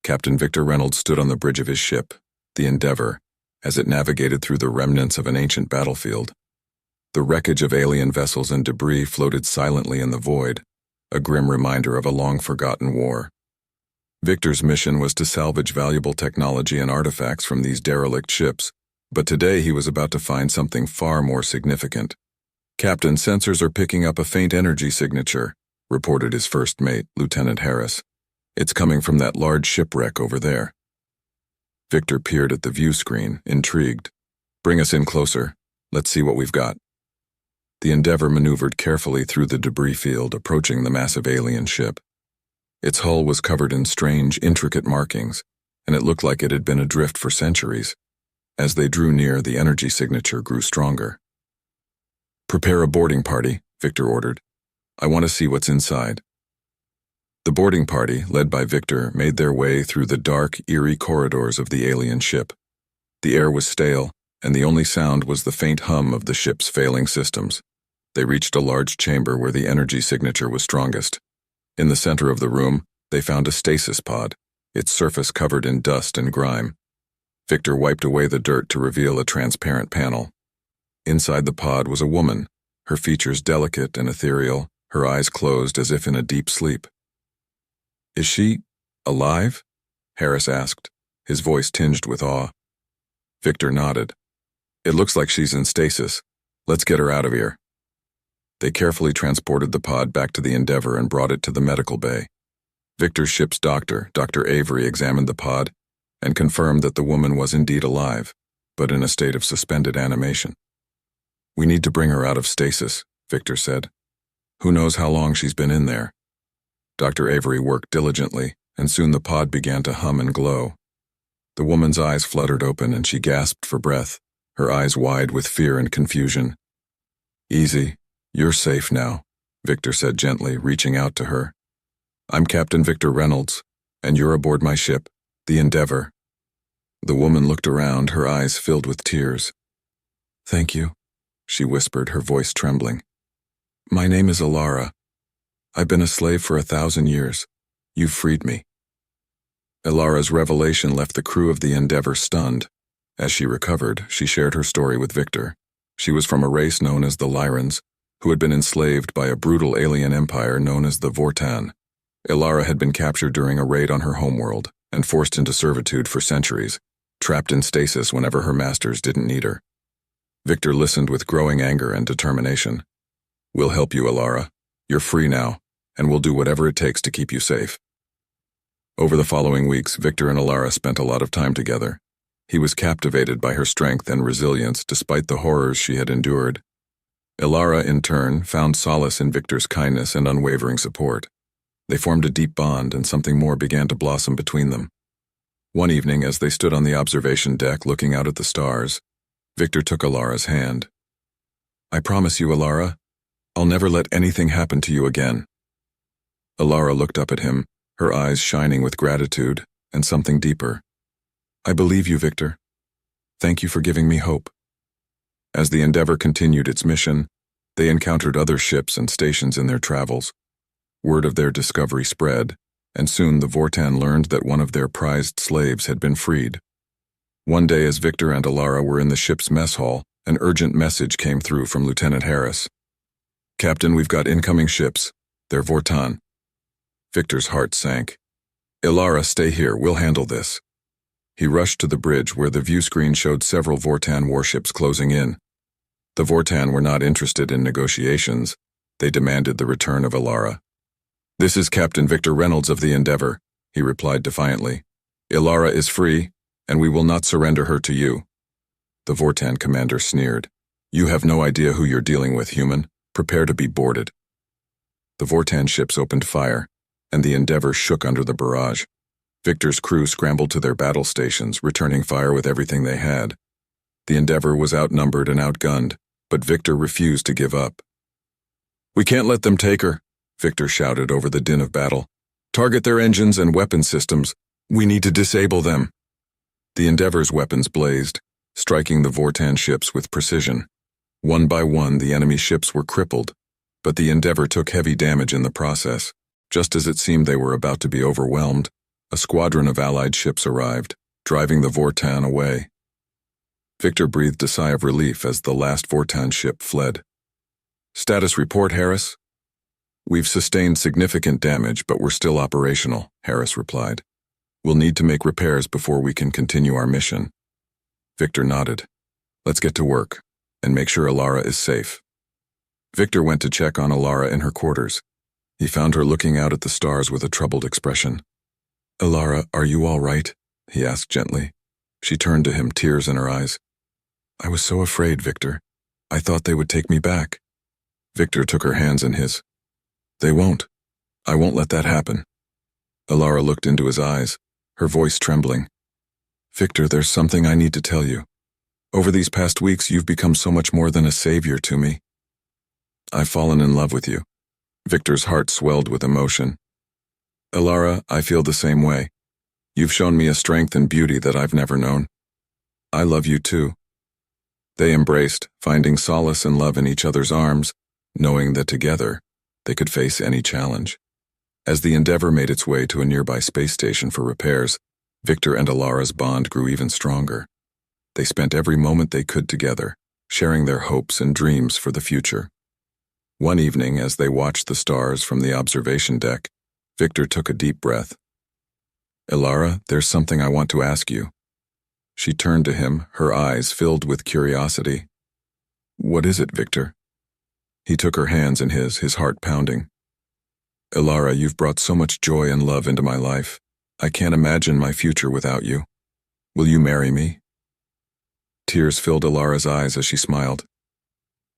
Captain Victor Reynolds stood on the bridge of his ship, the Endeavor, as it navigated through the remnants of an ancient battlefield. The wreckage of alien vessels and debris floated silently in the void, a grim reminder of a long-forgotten war. Victor's mission was to salvage valuable technology and artifacts from these derelict ships, but today he was about to find something far more significant. "Captain, sensors are picking up a faint energy signature," reported his first mate, Lieutenant Harris. "It's coming from that large shipwreck over there." Victor peered at the view screen, intrigued. "Bring us in closer. Let's see what we've got." The Endeavor maneuvered carefully through the debris field, approaching the massive alien ship. Its hull was covered in strange, intricate markings, and it looked like it had been adrift for centuries. As they drew near, the energy signature grew stronger. "Prepare a boarding party," Victor ordered. "I want to see what's inside." The boarding party, led by Victor, made their way through the dark, eerie corridors of the alien ship. The air was stale, and the only sound was the faint hum of the ship's failing systems. They reached a large chamber where the energy signature was strongest. In the center of the room, they found a stasis pod, its surface covered in dust and grime. Victor wiped away the dirt to reveal a transparent panel. Inside the pod was a woman, her features delicate and ethereal, her eyes closed as if in a deep sleep. "Is she alive?" Harris asked, his voice tinged with awe. Victor nodded. "It looks like she's in stasis. Let's get her out of here." They carefully transported the pod back to the Endeavor and brought it to the medical bay. Victor's ship's doctor, Dr. Avery, examined the pod and confirmed that the woman was indeed alive, but in a state of suspended animation. "We need to bring her out of stasis," Victor said. "Who knows how long she's been in there?" Dr. Avery worked diligently, and soon the pod began to hum and glow. The woman's eyes fluttered open and she gasped for breath, her eyes wide with fear and confusion. "Easy. You're safe now," Victor said gently, reaching out to her. "I'm Captain Victor Reynolds, and you're aboard my ship, the Endeavor." The woman looked around, her eyes filled with tears. "Thank you," she whispered, her voice trembling. "My name is Alara. I've been a slave for 1,000 years. You've freed me." Alara's revelation left the crew of the Endeavor stunned. As she recovered, she shared her story with Victor. She was from a race known as the Lyrans, who had been enslaved by a brutal alien empire known as the Voran. Alara had been captured during a raid on her homeworld and forced into servitude for centuries, trapped in stasis whenever her masters didn't need her. Victor listened with growing anger and determination. "We'll help you, Alara. You're free now, and we'll do whatever it takes to keep you safe." Over the following weeks, Victor and Alara spent a lot of time together. He was captivated by her strength and resilience despite the horrors she had endured. Alara, in turn, found solace in Victor's kindness and unwavering support. They formed a deep bond, and something more began to blossom between them. One evening, as they stood on the observation deck looking out at the stars, Victor took Alara's hand. "I promise you, Alara, I'll never let anything happen to you again." Alara looked up at him, her eyes shining with gratitude and something deeper. "I believe you, Victor. Thank you for giving me hope." As the Endeavor continued its mission, they encountered other ships and stations in their travels. Word of their discovery spread, and soon the Voran learned that one of their prized slaves had been freed. One day, as Victor and Alara were in the ship's mess hall, an urgent message came through from Lieutenant Harris. "Captain, we've got incoming ships. They're Voran." Victor's heart sank. "Alara, stay here. We'll handle this." He rushed to the bridge where the view screen showed several Voran warships closing in. The Voran were not interested in negotiations. They demanded the return of Alara. "This is Captain Victor Reynolds of the Endeavor," he replied defiantly. "Alara is free, and we will not surrender her to you." The Voran commander sneered. "You have no idea who you're dealing with, human. Prepare to be boarded." The Voran ships opened fire, and the Endeavor shook under the barrage. Victor's crew scrambled to their battle stations, returning fire with everything they had. The Endeavor was outnumbered and outgunned, but Victor refused to give up. "We can't let them take her," Victor shouted over the din of battle. "Target their engines and weapon systems. We need to disable them." The Endeavor's weapons blazed, striking the Voran ships with precision. One by one, the enemy ships were crippled, but the Endeavor took heavy damage in the process. Just as it seemed they were about to be overwhelmed, A squadron of Allied ships arrived, driving the Voran away. Victor breathed a sigh of relief as the last Voran ship fled. "Status report, Harris?" "We've sustained significant damage, but we're still operational," Harris replied. "We'll need to make repairs before we can continue our mission." Victor nodded. "Let's get to work, and make sure Alara is safe." Victor went to check on Alara in her quarters. He found her looking out at the stars with a troubled expression. "Alara, are you all right?" he asked gently. She turned to him, tears in her eyes. "I was so afraid, Victor. I thought they would take me back." Victor took her hands in his. "They won't. I won't let that happen." Alara looked into his eyes, her voice trembling. "Victor, there's something I need to tell you. Over these past weeks, you've become so much more than a savior to me. I've fallen in love with you." Victor's heart swelled with emotion. "Alara, I feel the same way. You've shown me a strength and beauty that I've never known. I love you too." They embraced, finding solace and love in each other's arms, knowing that together, they could face any challenge. As the Endeavour made its way to a nearby space station for repairs, Victor and Alara's bond grew even stronger. They spent every moment they could together, sharing their hopes and dreams for the future. One evening, as they watched the stars from the observation deck, Victor took a deep breath. "Alara, there's something I want to ask you." She turned to him, her eyes filled with curiosity. "What is it, Victor?" He took her hands in his heart pounding. "Alara, you've brought so much joy and love into my life. I can't imagine my future without you. Will you marry me?" Tears filled Alara's eyes as she smiled.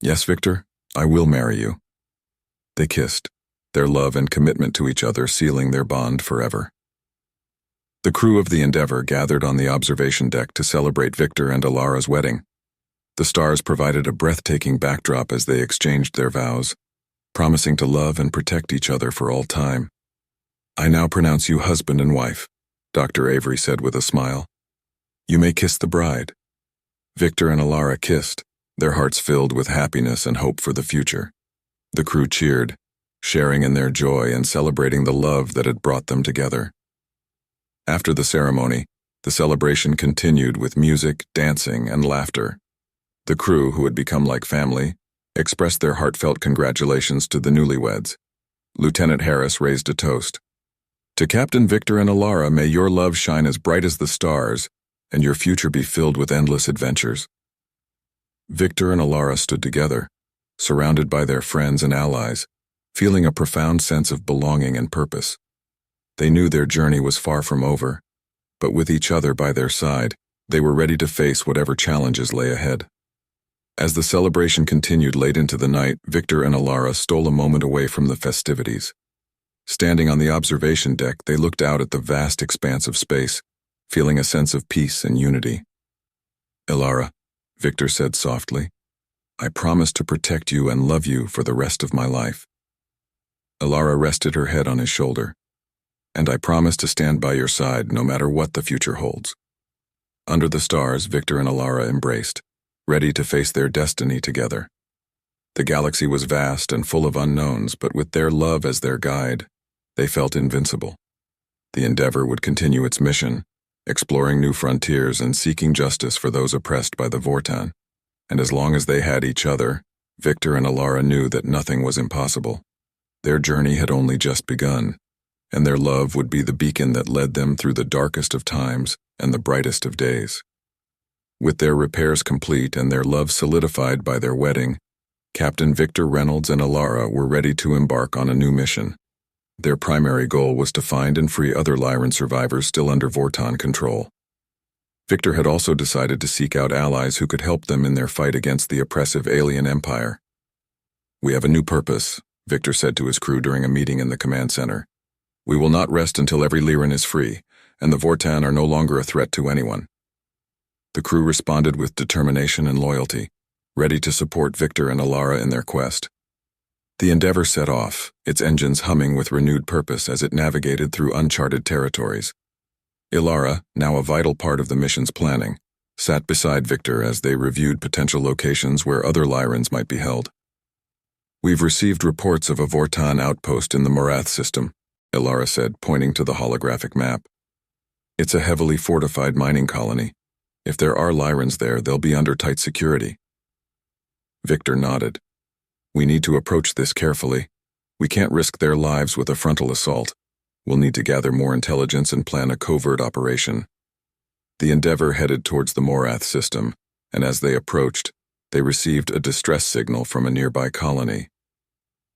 "Yes, Victor, I will marry you." They kissed, their love and commitment to each other sealing their bond forever. The crew of the Endeavour gathered on the observation deck to celebrate Victor and Alara's wedding. The stars provided a breathtaking backdrop as they exchanged their vows, promising to love and protect each other for all time. "I now pronounce you husband and wife," Dr. Avery said with a smile. "You may kiss the bride." Victor and Alara kissed, their hearts filled with happiness and hope for the future. The crew cheered, sharing in their joy and celebrating the love that had brought them together. After the ceremony, the celebration continued with music, dancing, and laughter. The crew, who had become like family, expressed their heartfelt congratulations to the newlyweds. Lieutenant Harris raised a toast. "To Captain Victor and Alara, may your love shine as bright as the stars, and your future be filled with endless adventures." Victor and Alara stood together, surrounded by their friends and allies, feeling a profound sense of belonging and purpose. They knew their journey was far from over, but with each other by their side, they were ready to face whatever challenges lay ahead. As the celebration continued late into the night, Victor and Alara stole a moment away from the festivities. Standing on the observation deck, they looked out at the vast expanse of space, feeling a sense of peace and unity. "Alara," Victor said softly, "I promise to protect you and love you for the rest of my life." Alara rested her head on his shoulder. "And I promise to stand by your side no matter what the future holds." Under the stars, Victor and Alara embraced, ready to face their destiny together. The galaxy was vast and full of unknowns, but with their love as their guide, they felt invincible. The Endeavour would continue its mission, exploring new frontiers and seeking justice for those oppressed by the Voran. And as long as they had each other, Victor and Alara knew that nothing was impossible. Their journey had only just begun, and their love would be the beacon that led them through the darkest of times and the brightest of days. With their repairs complete and their love solidified by their wedding, Captain Victor Reynolds and Alara were ready to embark on a new mission. Their primary goal was to find and free other Lyran survivors still under Voran control. Victor had also decided to seek out allies who could help them in their fight against the oppressive alien empire. "We have a new purpose," Victor said to his crew during a meeting in the command center. "We will not rest until every Lyran is free, and the Voran are no longer a threat to anyone." The crew responded with determination and loyalty, ready to support Victor and Alara in their quest. The Endeavour set off, its engines humming with renewed purpose as it navigated through uncharted territories. Alara, now a vital part of the mission's planning, sat beside Victor as they reviewed potential locations where other Lyrans might be held. "We've received reports of a Voran outpost in the Morath system," Alara said, pointing to the holographic map. It's a heavily fortified mining colony. If there are Lyrans there, they'll be under tight security. Victor nodded. We need to approach this carefully. We can't risk their lives with a frontal assault. We'll need to gather more intelligence and plan a covert operation. The Endeavor headed towards the Morath system, and as they approached, they received a distress signal from a nearby colony.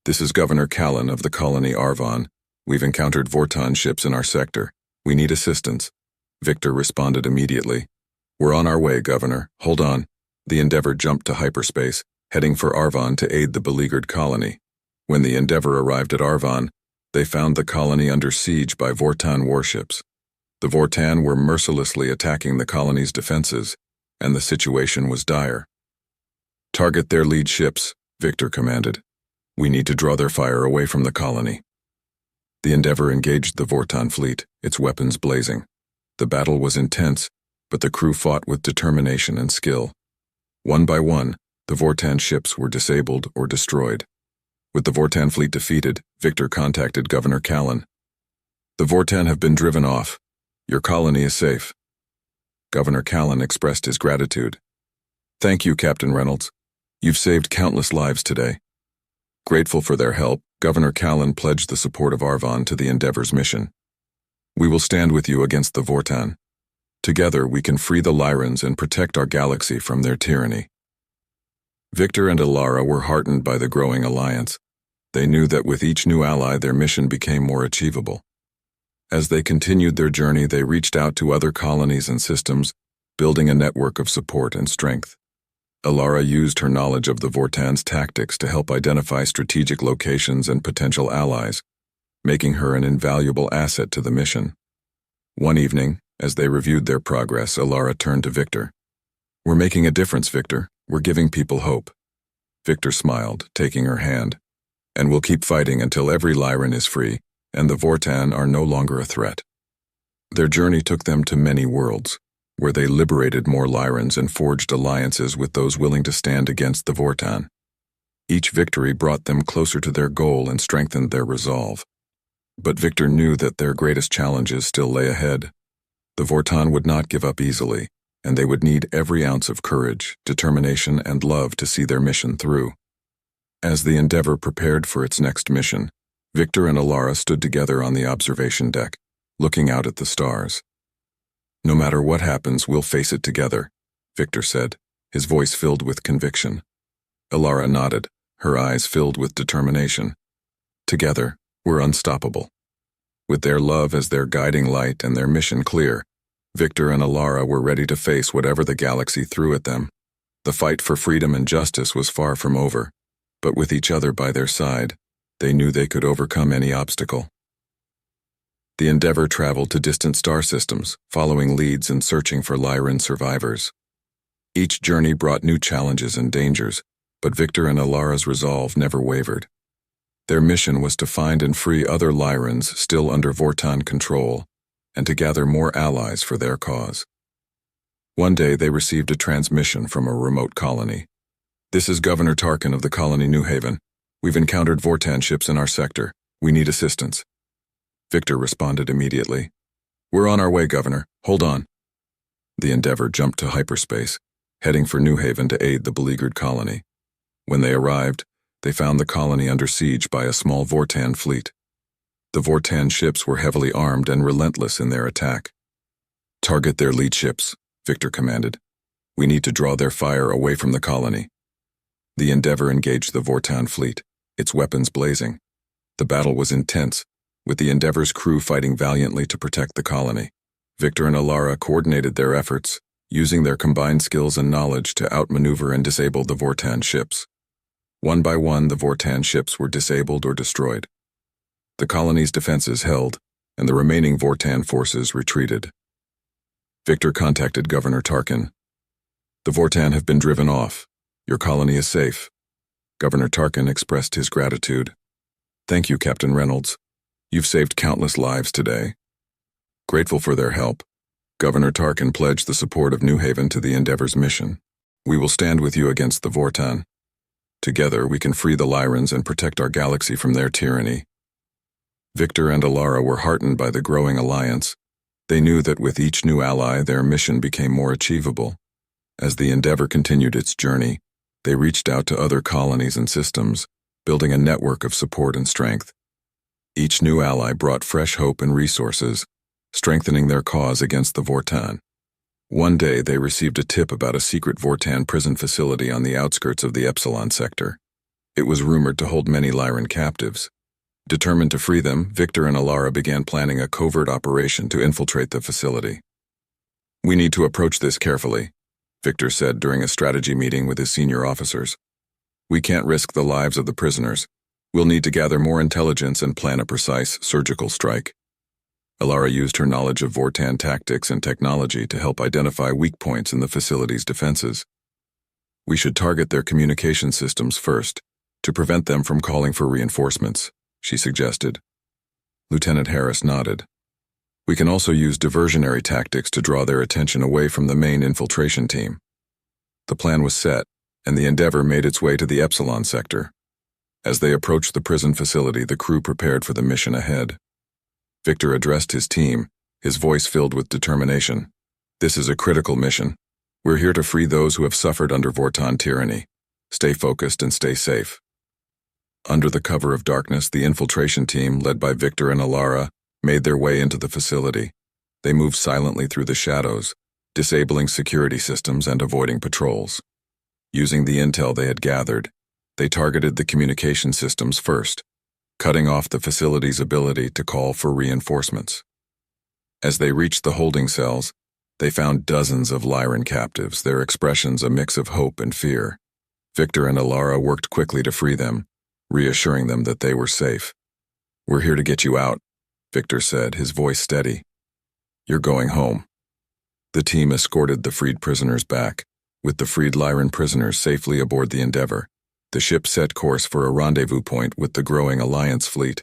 This is Governor Callan of the colony Arvon. We've encountered Vortan ships in our sector. We need assistance. Victor responded immediately. We're on our way, Governor. Hold on. The Endeavor jumped to hyperspace, heading for Arvon to aid the beleaguered colony. When the Endeavor arrived at Arvon, they found the colony under siege by Vortan warships. The Vortan were mercilessly attacking the colony's defenses, and the situation was dire. Target their lead ships, Victor commanded. We need to draw their fire away from the colony. The Endeavor engaged the Vortan fleet, its weapons blazing. The battle was intense, but the crew fought with determination and skill. One by one, the Vortan ships were disabled or destroyed. With the Vortan fleet defeated, Victor contacted Governor Callan. The Vortan have been driven off. Your colony is safe. Governor Callan expressed his gratitude. Thank you, Captain Reynolds. You've saved countless lives today. Grateful for their help, Governor Callan pledged the support of Arvon to the Endeavor's mission. We will stand with you against the Vortan. Together we can free the Lyrans and protect our galaxy from their tyranny. Victor and Alara were heartened by the growing alliance. They knew that with each new ally their mission became more achievable. As they continued their journey, they reached out to other colonies and systems, building a network of support and strength. Alara used her knowledge of the Vortan's tactics to help identify strategic locations and potential allies, making her an invaluable asset to the mission. One evening, as they reviewed their progress, Alara turned to Victor. We're making a difference, Victor. We're giving people hope. Victor smiled, taking her hand. And we'll keep fighting until every Lyran is free, and the Vortan are no longer a threat. Their journey took them to many worlds, where they liberated more Lyrans and forged alliances with those willing to stand against the Vortan. Each victory brought them closer to their goal and strengthened their resolve. But Victor knew that their greatest challenges still lay ahead. The Vortan would not give up easily, and they would need every ounce of courage, determination, and love to see their mission through. As the Endeavor prepared for its next mission, Victor and Alara stood together on the observation deck, looking out at the stars. No matter what happens, we'll face it together, Victor said, his voice filled with conviction. Alara nodded, her eyes filled with determination. Together, we're unstoppable. With their love as their guiding light and their mission clear, Victor and Alara were ready to face whatever the galaxy threw at them. The fight for freedom and justice was far from over, but with each other by their side, they knew they could overcome any obstacle. The Endeavor traveled to distant star systems, following leads and searching for Lyran survivors. Each journey brought new challenges and dangers, but Victor and Alara's resolve never wavered. Their mission was to find and free other Lyrans still under Vortan control, and to gather more allies for their cause. One day they received a transmission from a remote colony. This is Governor Tarkin of the colony New Haven. We've encountered Vortan ships in our sector. We need assistance. Victor responded immediately. We're on our way, Governor. Hold on. The Endeavor jumped to hyperspace, heading for New Haven to aid the beleaguered colony. When they arrived, they found the colony under siege by a small Vortan fleet. The Vortan ships were heavily armed and relentless in their attack. Target their lead ships, Victor commanded. We need to draw their fire away from the colony. The Endeavor engaged the Vortan fleet, its weapons blazing. The battle was intense, with the Endeavor's crew fighting valiantly to protect the colony. Victor and Alara coordinated their efforts, using their combined skills and knowledge to outmaneuver and disable the Vortan ships. One by one, the Vortan ships were disabled or destroyed. The colony's defenses held, and the remaining Vortan forces retreated. Victor contacted Governor Tarkin. The Vortan have been driven off. Your colony is safe. Governor Tarkin expressed his gratitude. Thank you, Captain Reynolds. You've saved countless lives today. Grateful for their help, Governor Tarkin pledged the support of New Haven to the Endeavor's mission. We will stand with you against the Vortan. Together, we can free the Lyrans and protect our galaxy from their tyranny. Victor and Alara were heartened by the growing alliance. They knew that with each new ally, their mission became more achievable. As the Endeavor continued its journey, they reached out to other colonies and systems, building a network of support and strength. Each new ally brought fresh hope and resources, strengthening their cause against the Voran. One day, they received a tip about a secret Voran prison facility on the outskirts of the Epsilon sector. It was rumored to hold many Lyran captives. Determined to free them, Victor and Alara began planning a covert operation to infiltrate the facility. "We need to approach this carefully," Victor said during a strategy meeting with his senior officers. "We can't risk the lives of the prisoners. We'll need to gather more intelligence and plan a precise surgical strike." Alara used her knowledge of Voran tactics and technology to help identify weak points in the facility's defenses. "We should target their communication systems first, to prevent them from calling for reinforcements," she suggested. Lieutenant Harris nodded. "We can also use diversionary tactics to draw their attention away from the main infiltration team." The plan was set, and the Endeavor made its way to the Epsilon sector. As they approached the prison facility, the crew prepared for the mission ahead. Victor addressed his team, his voice filled with determination. "This is a critical mission. We're here to free those who have suffered under Voran tyranny. Stay focused and stay safe." Under the cover of darkness, the infiltration team, led by Victor and Alara, made their way into the facility. They moved silently through the shadows, disabling security systems and avoiding patrols. Using the intel they had gathered, they targeted the communication systems first, cutting off the facility's ability to call for reinforcements. As they reached the holding cells, they found dozens of Lyran captives, their expressions a mix of hope and fear. Victor and Alara worked quickly to free them, reassuring them that they were safe. "We're here to get you out," Victor said, his voice steady. "You're going home." The team escorted the freed prisoners back, with the freed Lyran prisoners safely aboard the Endeavor. The ship set course for a rendezvous point with the growing Alliance fleet.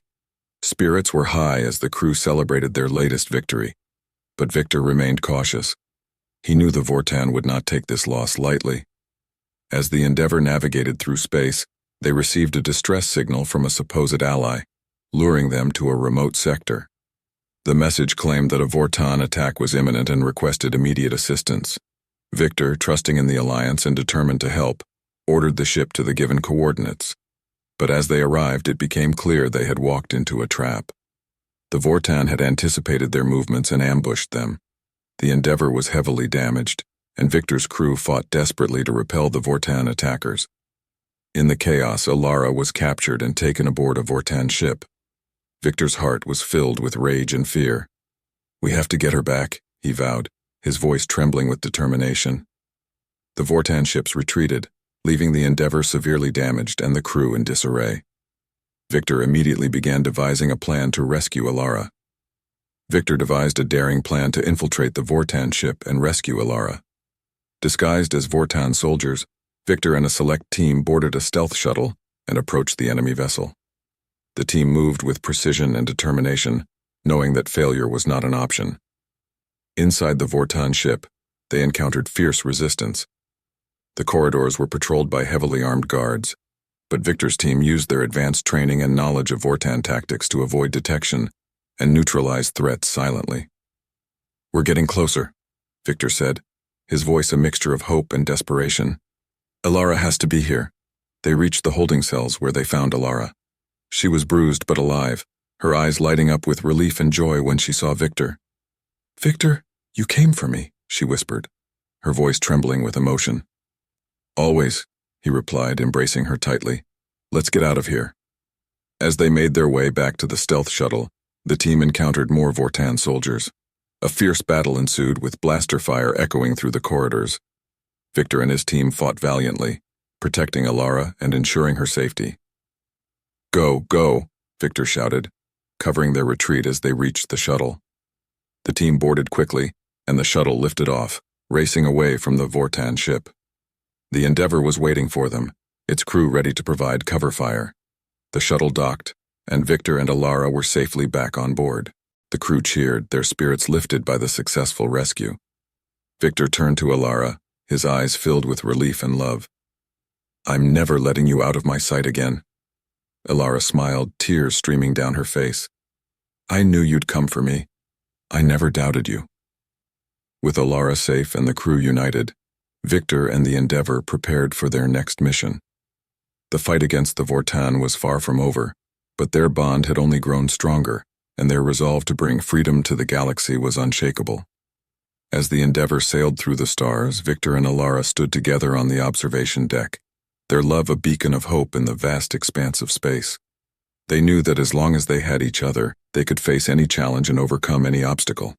Spirits were high as the crew celebrated their latest victory, but Victor remained cautious. He knew the Voran would not take this loss lightly. As the Endeavor navigated through space, they received a distress signal from a supposed ally, luring them to a remote sector. The message claimed that a Voran attack was imminent and requested immediate assistance. Victor, trusting in the Alliance and determined to help, ordered the ship to the given coordinates. But as they arrived, it became clear they had walked into a trap. The Voran had anticipated their movements and ambushed them. The Endeavor was heavily damaged, and Victor's crew fought desperately to repel the Voran attackers. In the chaos, Alara was captured and taken aboard a Voran ship. Victor's heart was filled with rage and fear. "We have to get her back," he vowed, his voice trembling with determination. The Voran ships retreated, leaving the Endeavor severely damaged and the crew in disarray. Victor immediately began devising a plan to rescue Alara. Victor devised a daring plan to infiltrate the Voran ship and rescue Alara. Disguised as Voran soldiers, Victor and a select team boarded a stealth shuttle and approached the enemy vessel. The team moved with precision and determination, knowing that failure was not an option. Inside the Voran ship, they encountered fierce resistance. The corridors were patrolled by heavily armed guards, but Victor's team used their advanced training and knowledge of Voran tactics to avoid detection and neutralize threats silently. "We're getting closer," Victor said, his voice a mixture of hope and desperation. "Alara has to be here." They reached the holding cells where they found Alara. She was bruised but alive, her eyes lighting up with relief and joy when she saw Victor. "Victor, you came for me," she whispered, her voice trembling with emotion. "Always," he replied, embracing her tightly. "Let's get out of here." As they made their way back to the stealth shuttle, the team encountered more Voran soldiers. A fierce battle ensued with blaster fire echoing through the corridors. Victor and his team fought valiantly, protecting Alara and ensuring her safety. "Go, go," Victor shouted, covering their retreat as they reached the shuttle. The team boarded quickly, and the shuttle lifted off, racing away from the Voran ship. The Endeavor was waiting for them, its crew ready to provide cover fire. The shuttle docked, and Victor and Alara were safely back on board. The crew cheered, their spirits lifted by the successful rescue. Victor turned to Alara, his eyes filled with relief and love. "I'm never letting you out of my sight again." Alara smiled, tears streaming down her face. "I knew you'd come for me." I never doubted you." With Alara safe and the crew united, Victor and the Endeavor prepared for their next mission. The fight against the Voran was far from over, but their bond had only grown stronger, and their resolve to bring freedom to the galaxy was unshakable. As the Endeavor sailed through the stars, Victor and Alara stood together on the observation deck, their love a beacon of hope in the vast expanse of space. They knew that as long as they had each other, they could face any challenge and overcome any obstacle.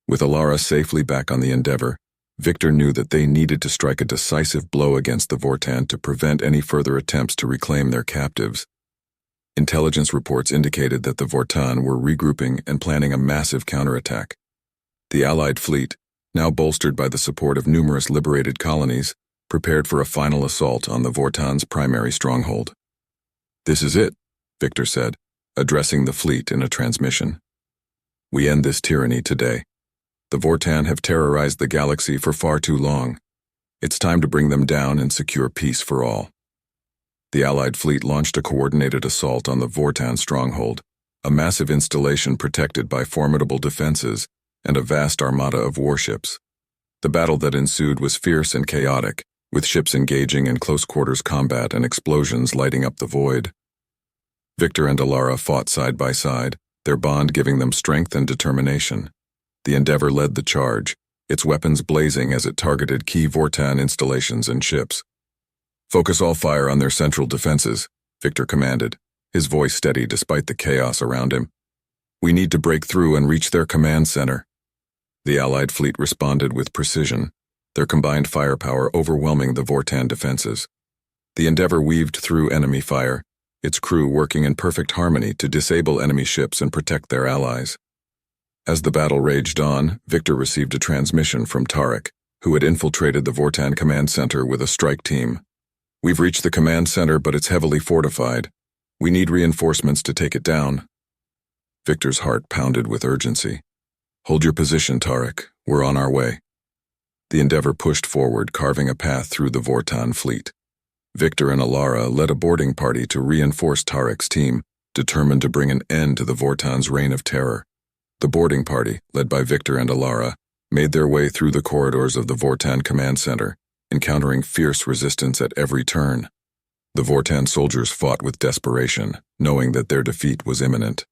With Alara safely back on the Endeavor, Victor knew that they needed to strike a decisive blow against the Voran to prevent any further attempts to reclaim their captives. Intelligence reports indicated that the Voran were regrouping and planning a massive counterattack. The Allied fleet, now bolstered by the support of numerous liberated colonies, prepared for a final assault on the Voran's primary stronghold. "This is it," Victor said, addressing the fleet in a transmission. "We end this tyranny today. The Voran have terrorized the galaxy for far too long. It's time to bring them down and secure peace for all." The Allied fleet launched a coordinated assault on the Voran stronghold, a massive installation protected by formidable defenses and a vast armada of warships. The battle that ensued was fierce and chaotic, with ships engaging in close-quarters combat and explosions lighting up the void. Victor and Alara fought side by side, their bond giving them strength and determination. The Endeavor led the charge, its weapons blazing as it targeted key Voran installations and ships. "Focus all fire on their central defenses," Victor commanded, his voice steady despite the chaos around him. "We need to break through and reach their command center." The Allied fleet responded with precision, their combined firepower overwhelming the Voran defenses. The Endeavor weaved through enemy fire, its crew working in perfect harmony to disable enemy ships and protect their allies. As the battle raged on, Victor received a transmission from Tarek, who had infiltrated the Voran command center with a strike team. "We've reached the command center, but it's heavily fortified. We need reinforcements to take it down." Victor's heart pounded with urgency. "Hold your position, Tarek. We're on our way." The Endeavor pushed forward, carving a path through the Voran fleet. Victor and Alara led a boarding party to reinforce Tarek's team, determined to bring an end to the Voran's reign of terror. The boarding party, led by Victor and Alara, made their way through the corridors of the Voran command center, encountering fierce resistance at every turn. The Voran soldiers fought with desperation, knowing that their defeat was imminent.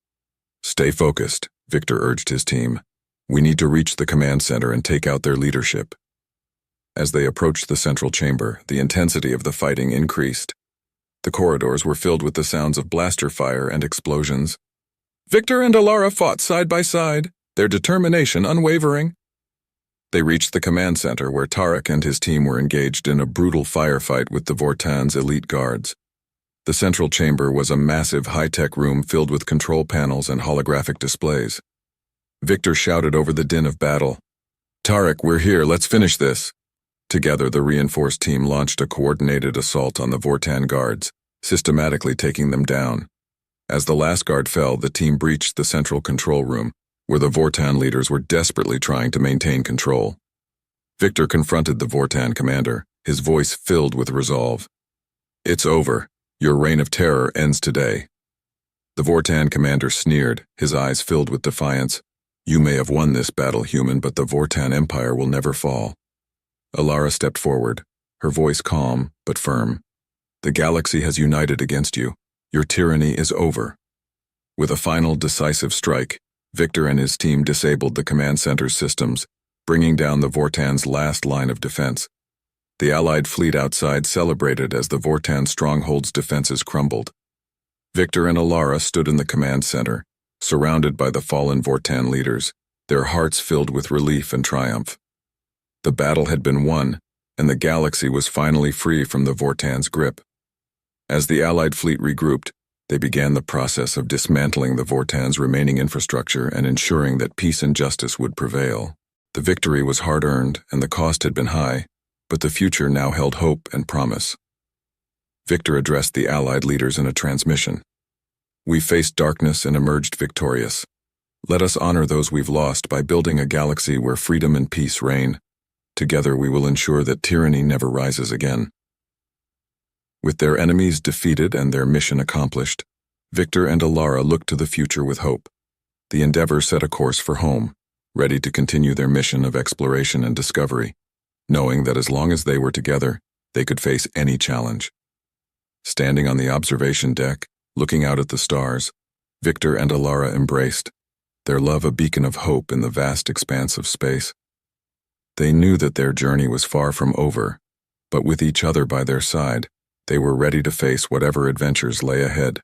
"Stay focused," Victor urged his team. "We need to reach the command center and take out their leadership." As they approached the central chamber, the intensity of the fighting increased. The corridors were filled with the sounds of blaster fire and explosions. Victor and Alara fought side by side, their determination unwavering. They reached the command center where Tarek and his team were engaged in a brutal firefight with the Voran's elite guards. The central chamber was a massive high-tech room filled with control panels and holographic displays. Victor shouted over the din of battle, "Tarek, we're here, let's finish this." Together, the reinforced team launched a coordinated assault on the Voran guards, systematically taking them down. As the last guard fell, the team breached the central control room, where the Voran leaders were desperately trying to maintain control. Victor confronted the Voran commander, his voice filled with resolve. "It's over. Your reign of terror ends today." The Voran commander sneered, his eyes filled with defiance. "You may have won this battle, human, but the Voran Empire will never fall." Alara stepped forward, her voice calm but firm. "The galaxy has united against you. Your tyranny is over." With a final decisive strike, Victor and his team disabled the command center's systems, bringing down the Voran's last line of defense. The Allied fleet outside celebrated as the Voran stronghold's defenses crumbled. Victor and Alara stood in the command center, surrounded by the fallen Voran leaders, their hearts filled with relief and triumph. The battle had been won, and the galaxy was finally free from the Voran's grip. As the Allied fleet regrouped, they began the process of dismantling the Voran's remaining infrastructure and ensuring that peace and justice would prevail. The victory was hard-earned, and the cost had been high, but the future now held hope and promise. Victor addressed the Allied leaders in a transmission. "We faced darkness and emerged victorious. Let us honor those we've lost by building a galaxy where freedom and peace reign. Together we will ensure that tyranny never rises again." With their enemies defeated and their mission accomplished, Victor and Alara looked to the future with hope. The Endeavor set a course for home, ready to continue their mission of exploration and discovery, knowing that as long as they were together, they could face any challenge. Standing on the observation deck, looking out at the stars, Victor and Alara embraced, their love a beacon of hope in the vast expanse of space. They knew that their journey was far from over, but with each other by their side, they were ready to face whatever adventures lay ahead.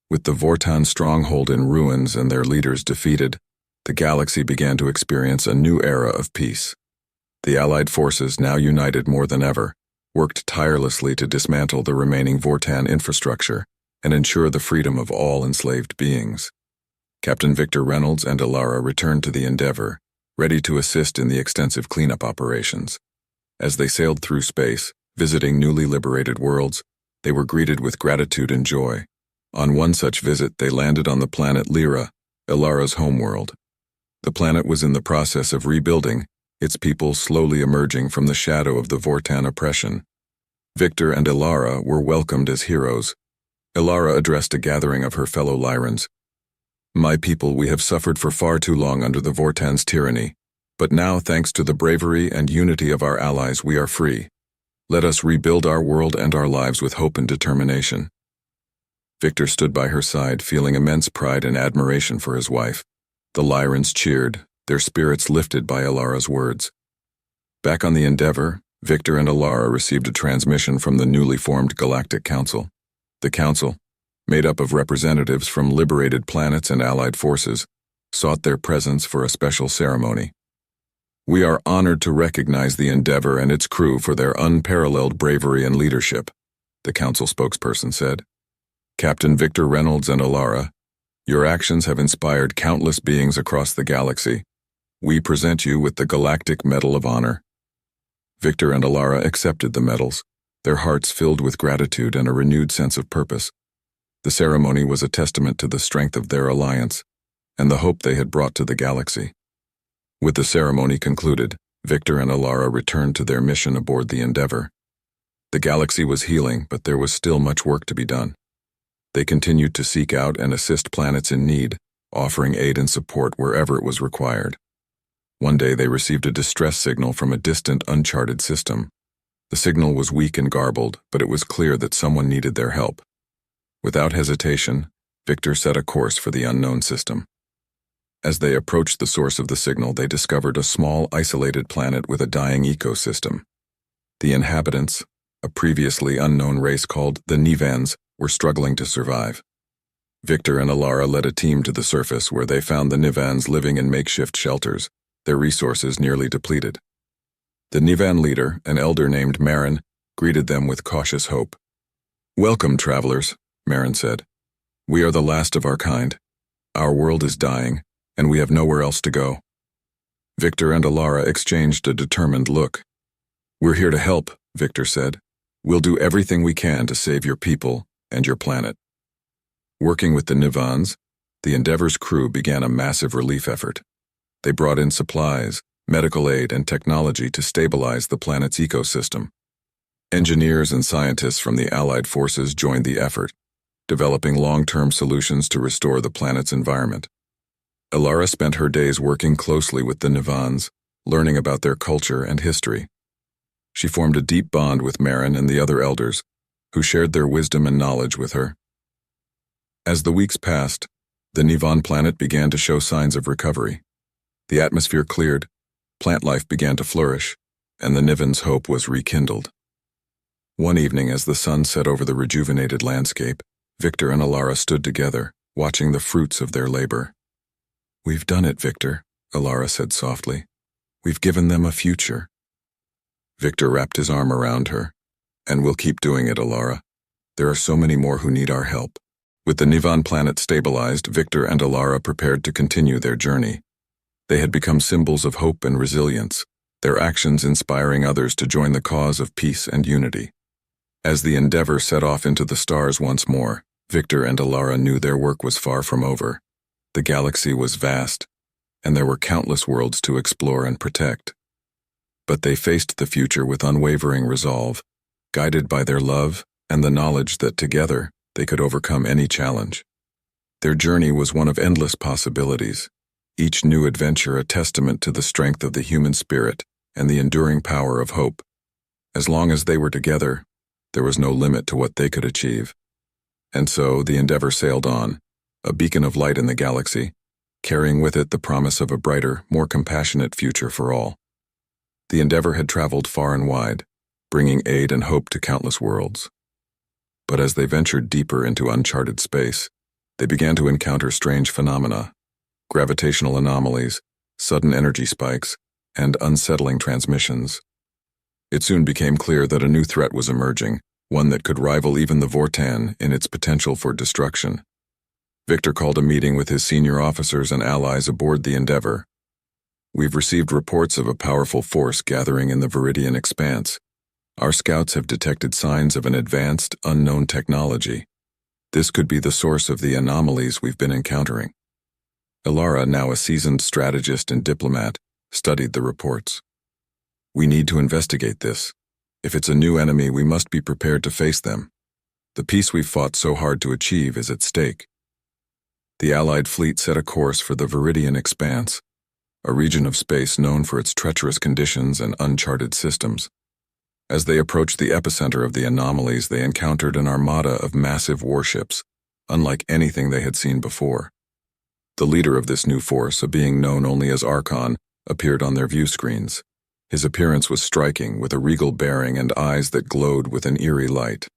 With the Voran stronghold in ruins and their leaders defeated, the galaxy began to experience a new era of peace. The Allied forces, now united more than ever, worked tirelessly to dismantle the remaining Voran infrastructure and ensure the freedom of all enslaved beings. Captain Victor Reynolds and Alara returned to the Endeavor, ready to assist in the extensive cleanup operations. As they sailed through space, visiting newly liberated worlds, they were greeted with gratitude and joy. On one such visit, they landed on the planet Lyra, Alara's homeworld. The planet was in the process of rebuilding, its people slowly emerging from the shadow of the Voran oppression. Victor and Alara were welcomed as heroes. Alara addressed a gathering of her fellow Lyrans. "My people, we have suffered for far too long under the Voran's tyranny, but now, thanks to the bravery and unity of our allies, we are free. Let us rebuild our world and our lives with hope and determination." Victor stood by her side, feeling immense pride and admiration for his wife. The Lyrans cheered, their spirits lifted by Alara's words. Back on the Endeavor, Victor and Alara received a transmission from the newly formed Galactic Council. The Council, made up of representatives from liberated planets and Allied forces, sought their presence for a special ceremony. "We are honored to recognize the Endeavor and its crew for their unparalleled bravery and leadership," the Council spokesperson said. "Captain Victor Reynolds and Alara, your actions have inspired countless beings across the galaxy. We present you with the Galactic Medal of Honor." Victor and Alara accepted the medals, their hearts filled with gratitude and a renewed sense of purpose. The ceremony was a testament to the strength of their alliance and the hope they had brought to the galaxy. With the ceremony concluded, Victor and Alara returned to their mission aboard the Endeavor. The galaxy was healing, but there was still much work to be done. They continued to seek out and assist planets in need, offering aid and support wherever it was required. One day they received a distress signal from a distant, uncharted system. The signal was weak and garbled, but it was clear that someone needed their help. Without hesitation, Victor set a course for the unknown system. As they approached the source of the signal, they discovered a small, isolated planet with a dying ecosystem. The inhabitants, a previously unknown race called the Nivans, were struggling to survive. Victor and Alara led a team to the surface where they found the Nivans living in makeshift shelters, their resources nearly depleted. The Nivan leader, an elder named Marin, greeted them with cautious hope. "Welcome, travelers," Marin said. "We are the last of our kind. Our world is dying, and we have nowhere else to go." Victor and Alara exchanged a determined look. "We're here to help," Victor said. "We'll do everything we can to save your people and your planet." Working with the Nivans, the Endeavor's crew began a massive relief effort. They brought in supplies, medical aid, and technology to stabilize the planet's ecosystem. Engineers and scientists from the Allied forces joined the effort, developing long-term solutions to restore the planet's environment. Alara spent her days working closely with the Nivans, learning about their culture and history. She formed a deep bond with Marin and the other elders, who shared their wisdom and knowledge with her. As the weeks passed, the Nivan planet began to show signs of recovery. The atmosphere cleared, plant life began to flourish, and the Nivan's hope was rekindled. One evening, as the sun set over the rejuvenated landscape, Victor and Alara stood together, watching the fruits of their labor. "We've done it, Victor," Alara said softly. "We've given them a future." Victor wrapped his arm around her. "And we'll keep doing it, Alara. There are so many more who need our help." With the Nivan planet stabilized, Victor and Alara prepared to continue their journey. They had become symbols of hope and resilience, their actions inspiring others to join the cause of peace and unity. As the Endeavor set off into the stars once more, Victor and Alara knew their work was far from over. The galaxy was vast, and there were countless worlds to explore and protect. But they faced the future with unwavering resolve, guided by their love and the knowledge that together they could overcome any challenge. Their journey was one of endless possibilities, each new adventure a testament to the strength of the human spirit and the enduring power of hope. As long as they were together, there was no limit to what they could achieve. And so the Endeavor sailed on, a beacon of light in the galaxy, carrying with it the promise of a brighter, more compassionate future for all. The Endeavor had traveled far and wide, bringing aid and hope to countless worlds. But as they ventured deeper into uncharted space, they began to encounter strange phenomena, gravitational anomalies, sudden energy spikes, and unsettling transmissions. It soon became clear that a new threat was emerging, one that could rival even the Voran in its potential for destruction. Victor called a meeting with his senior officers and allies aboard the Endeavor. "We've received reports of a powerful force gathering in the Viridian expanse. Our scouts have detected signs of an advanced, unknown technology. This could be the source of the anomalies we've been encountering." Alara, now a seasoned strategist and diplomat, studied the reports. "We need to investigate this. If it's a new enemy, we must be prepared to face them. The peace we've fought so hard to achieve is at stake." The Allied fleet set a course for the Viridian expanse, a region of space known for its treacherous conditions and uncharted systems. As they approached the epicenter of the anomalies, they encountered an armada of massive warships, unlike anything they had seen before. The leader of this new force, a being known only as Archon, appeared on their view screens. His appearance was striking, with a regal bearing and eyes that glowed with an eerie light.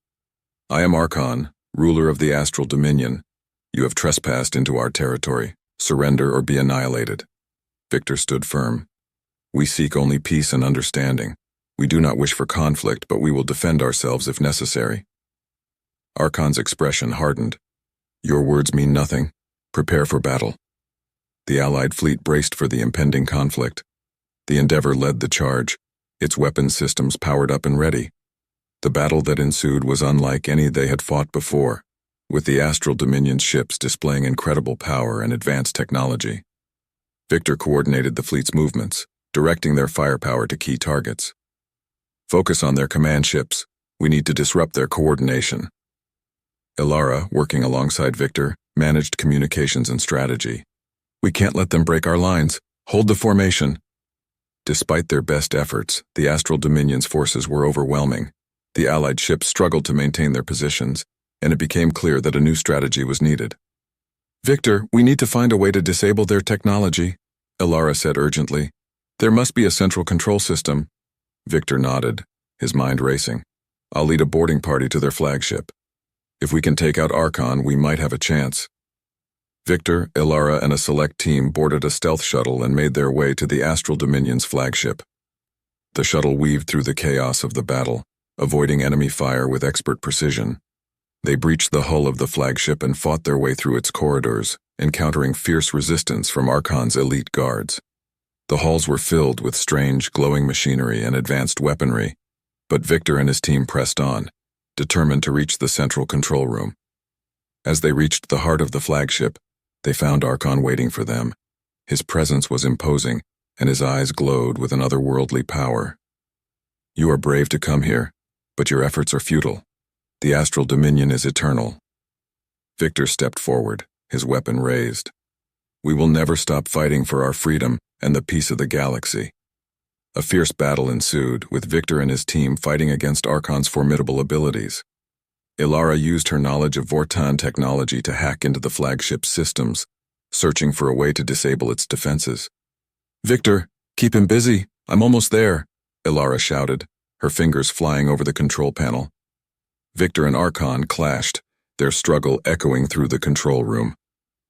"I am Archon, ruler of the Astral Dominion. You have trespassed into our territory. Surrender or be annihilated." Victor stood firm. "We seek only peace and understanding. We do not wish for conflict, but we will defend ourselves if necessary." Archon's expression hardened. "Your words mean nothing. Prepare for battle." The Allied fleet braced for the impending conflict. The Endeavor led the charge, its weapons systems powered up and ready. The battle that ensued was unlike any they had fought before, with the Astral Dominion's ships displaying incredible power and advanced technology. Victor coordinated the fleet's movements, directing their firepower to key targets. "Focus on their command ships. We need to disrupt their coordination." Alara, working alongside Victor, managed communications and strategy. "We can't let them break our lines. Hold the formation." Despite their best efforts, the Astral Dominion's forces were overwhelming. The Allied ships struggled to maintain their positions, and it became clear that a new strategy was needed. "Victor, we need to find a way to disable their technology," Alara said urgently. "There must be a central control system." Victor nodded, his mind racing. "I'll lead a boarding party to their flagship. If we can take out Archon, we might have a chance." Victor, Alara, and a select team boarded a stealth shuttle and made their way to the Astral Dominion's flagship. The shuttle weaved through the chaos of the battle, avoiding enemy fire with expert precision. They breached the hull of the flagship and fought their way through its corridors, encountering fierce resistance from Archon's elite guards. The halls were filled with strange, glowing machinery and advanced weaponry, but Victor and his team pressed on, determined to reach the central control room. As they reached the heart of the flagship, they found Archon waiting for them. His presence was imposing, and his eyes glowed with an otherworldly power. "You are brave to come here, but your efforts are futile. The Astral Dominion is eternal." Victor stepped forward, his weapon raised. "We will never stop fighting for our freedom and the peace of the galaxy." A fierce battle ensued, with Victor and his team fighting against Archon's formidable abilities. Alara used her knowledge of Voran technology to hack into the flagship's systems, searching for a way to disable its defenses. "Victor, keep him busy. I'm almost there," Alara shouted, her fingers flying over the control panel. Victor and Archon clashed, their struggle echoing through the control room.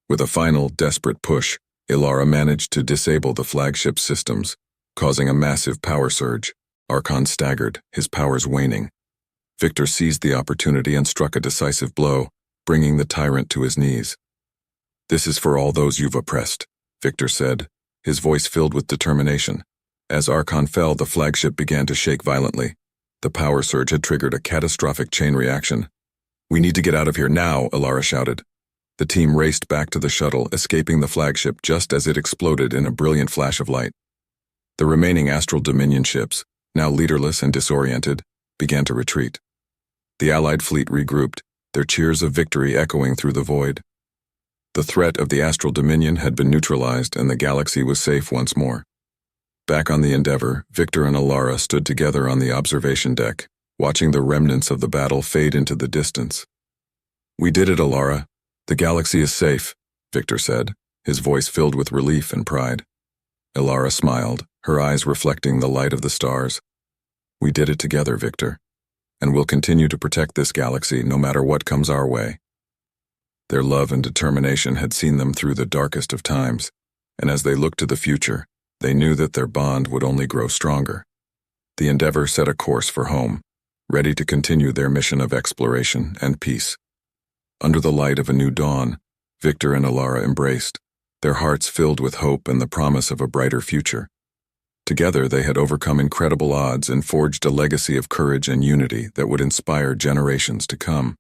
With a final, desperate push, Alara managed to disable the flagship's systems, causing a massive power surge. Archon staggered, his powers waning. Victor seized the opportunity and struck a decisive blow, bringing the tyrant to his knees. "This is for all those you've oppressed," Victor said, his voice filled with determination. As Archon fell, the flagship began to shake violently. The power surge had triggered a catastrophic chain reaction. "We need to get out of here now," Alara shouted. The team raced back to the shuttle, escaping the flagship just as it exploded in a brilliant flash of light. The remaining Astral Dominion ships, now leaderless and disoriented, began to retreat. The Allied fleet regrouped, their cheers of victory echoing through the void. The threat of the astral dominion had been neutralized and the galaxy was safe once more. Back on the Endeavor, Victor and Alara stood together on the observation deck, watching the remnants of the battle fade into the distance. "We did it, Alara. The galaxy is safe," Victor said, his voice filled with relief and pride. Alara smiled, her eyes reflecting the light of the stars. "We did it together, Victor, and we'll continue to protect this galaxy no matter what comes our way." Their love and determination had seen them through the darkest of times, and as they looked to the future, they knew that their bond would only grow stronger. The Endeavor set a course for home, ready to continue their mission of exploration and peace. Under the light of a new dawn, Victor and Alara embraced, their hearts filled with hope and the promise of a brighter future. Together they had overcome incredible odds and forged a legacy of courage and unity that would inspire generations to come.